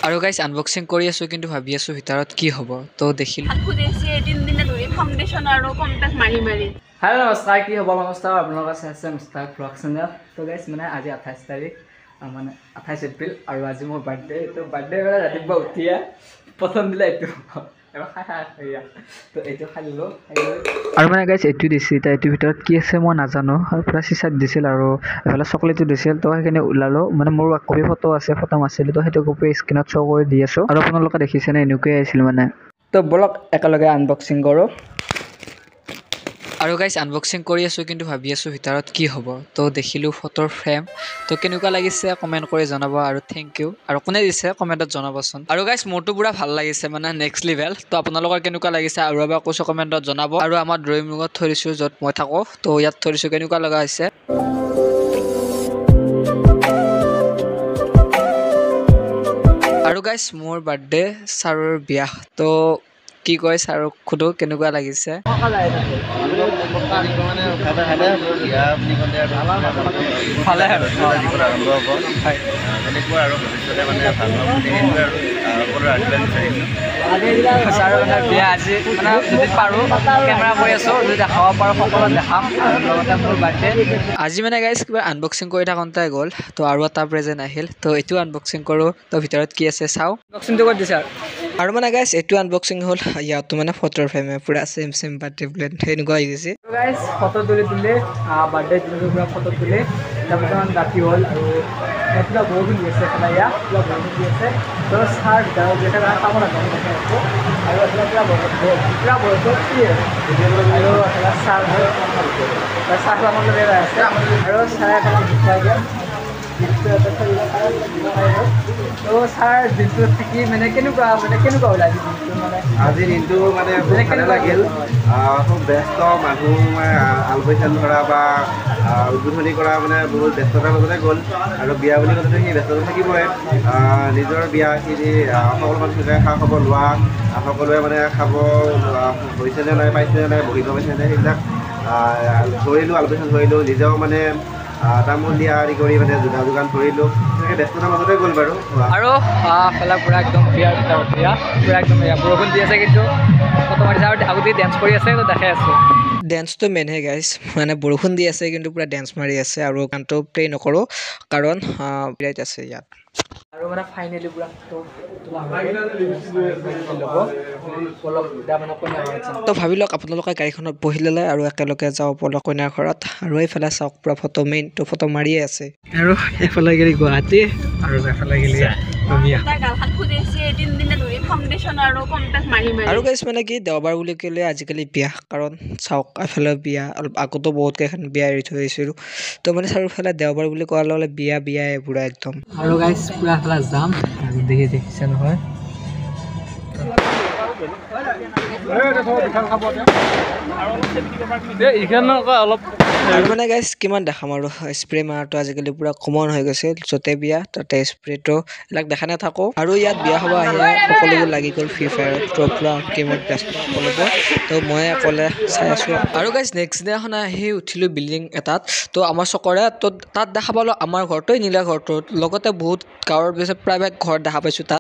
আৰু guys unboxing কৰি আছো কিন্তু ভাবি আছো ভিতৰত কি হ'ব তো দেখিলো हेलो नमस्कार की खबर नमस्कार আপোনালোকৰ চাইছে মুস্তাক ব্লগ চেনেল তো গাইজ মানে আজি 28 তাৰিখ মানে 28 এপ্ৰিল আৰু আজি মোৰ বাৰ্থডে তো বাৰ্থডে মানে ৰাতিপুৱা উঠিয়া প্ৰথম দিলা এইটো এবাৰ খাই তো এইটো খাই ললো আৰু মানে গাইজ এইটো দিছিল তাৰ এইটোৰ ভিতৰত কি আছে মই নাজানো আৰু পুৰা চিচাত দিছিল আৰু এফালে চকলেটো দিছিল তো সেইখিনি ওলালো মানে মোৰ কপি ফটো আছে ফটো মাৰিছিল তো সেইটো কপি স্ক্ৰীনত শ্ব' কৰি দি আছো আৰু আপোনালোকে দেখিছেনে এনেকুৱাই আহিছিল মানে তো বলক একেলগে আনবক্সিং কৰোঁ আৰু গাইজ আনবক্সিং কৰি আছো কিন্তু ভাবি আছো ভিতৰত কি হ'ব তো দেখিলো ফটোৰ ফ্ৰেম তো কেনেকুৱা লাগিছে কমেণ্ট কৰি জনাব আৰু থেংক ইউ আৰু কোনে দিছে কমেণ্টত জনাবচোন আৰু গাইজ মোৰটো পুৰা ভাল লাগিছে মানে নেক্সট লেভেল তো আপোনালোকৰ কেনেকুৱা লাগিছে আৰু এবাৰ কৈছো কমেণ্টত জনাব আৰু আমাৰ ড্ৰয়িং ৰুমত থৈ দিছো য'ত মই থাকো তো ইয়াত থৈ দিছো কেনেকুৱা লগা হৈছে আৰু গাইজ মোৰ বাৰ্থডে ছাৰৰ বিয়া তো কি কয় ছাৰক সোধো কেনেকুৱা লাগিছে আজি মানে গাইজ কিবা আনবক্সিং কৰি থাকোঁতে গ'ল তো আৰু এটা প্ৰেজেণ্ট আহিল তো এইটো আনবক্সিং কৰোঁ তো ভিতৰত কি আছে চাওঁ আনবক্সিংটো কৰি দিছে আৰু মানে গাইজ এইটো আনবক্সিং হ'ল ইয়াতো মানে ফটোৰ ফ্ৰেমে পুৰা চেম বাৰ্থডে প্লেন সেনেকুৱা হৈ গৈছে গাইজ ফটো তুলি বাৰ্থডে দিনটোৰ পৰা ফটো তুলি তাৰপিছত ৰাতি হ'ল আৰু পুৰা বৰষুণ দি আছে এফালে ইয়াত পুৰা বৰষুণ দি আছে তো চাৰ ভিতৰত যেতিয়া কাম নাজানো দেখাই আছোঁ আৰু এফালে পুৰা বৰষুণ আৰু এফালে চাৰ চাহ খাবলৈ আছে আৰু চাৰে এফালে দেখুৱাই দিয়ে তো ছাৰ দিনটো থাকি মানে কেনেকুৱা হ'ল আজি দিনটো মানে আজিৰ দিনটো মানে ভালে লাগিল খুব ব্যস্ত মানুহ আলপৈচান ধৰা বা উদ্বোধনী কৰা মানে বহুত ব্যস্ততাৰ মাজতে গ'ল আৰু বিয়া বুলি ক'লেতো সেই ব্যস্ততা থাকিবই নিজৰ বিয়াখিনি সকলো মানুহে খা খবৰ লোৱা সকলোৱে মানে খাব হৈছেনে নাই পাইছেনে নাই বহিব পাইছেনে সেইবিলাক ধৰিলোঁ আলপৈচান ধৰিলোঁ নিজেও মানে তামোল দিয়া আদি কৰি মানে যোগান ধৰিলোঁ তেনেকৈ ব্যস্ততাৰ মাজতে গ'ল বাৰু আৰু পেলা পুৰা একদম বিয়াৰ ভিতৰত বিয়া পুৰা একদম বৰষুণ দি আছে কিন্তু ফটো মাৰিছে আৰু আগতে ডেন্স কৰি আছে তো দেখাই আছোঁ ডেন্সটো মেইনহে গাইজ মানে বৰষুণ দি আছে কিন্তু পুৰা ডেন্স মাৰি আছে আৰু গানটো প্লে নকৰোঁ কাৰণ বিৰাট আছে ইয়াত আৰু মানে ফাইনেলি পুৰা তো ভাবি লওক আপোনালোকে গাড়ীখনত বহি ল'লে আৰু একেলগে যাওঁ পলক কইনাৰ ঘৰত আৰু এইফালে চাওক পুৰা ফটো মেইন তো ফটো মাৰিয়ে আছে আৰু এইফালে গেলি গুৱাহাটী আৰু এফালে গেলি আৰু গাইজ মানে কি দেওবাৰ বুলি ক'লে আজিকালি বিয়া কাৰণ চাওক এফালে বিয়া অলপ আগতো বহুত কেইখন বিয়া এৰি থৈ আহিছিলোঁ তো মানে চাৰিওফালে দেওবাৰ বুলি কোৱাৰ লগে বিয়াই পুৰা একদম আৰু গাইজ পুৰা এফালে যাম দেখিছে নহয় আৰু মানে গাইজ কিমান দেখাম আৰু স্প্ৰে মাৰাটো আজিকালি পুৰা কমন হৈ গৈছে য'তে বিয়া তাতে স্প্ৰেটো এইবিলাক দেখা নাথাকোঁ আৰু ইয়াত বিয়া হ'ব আহিলে সকলোবোৰ লাগি গ'ল ফ্ৰী ফায়াৰত তো পুৰা গেমত ব্যস্ত সকলোবোৰ তো মই অকলে চাই আছোঁ আৰু গাইজ নেক্সট দিনাখন আহি উঠিলোঁ বিল্ডিং এটাত তো আমাৰ চকৰে তো তাত দেখা পালোঁ আমাৰ ঘৰটোৱে নীলা ঘৰটোত লগতে বহুত গাঁৱৰ পিছত প্ৰায়ভাগ ঘৰ দেখা পাইছোঁ তাত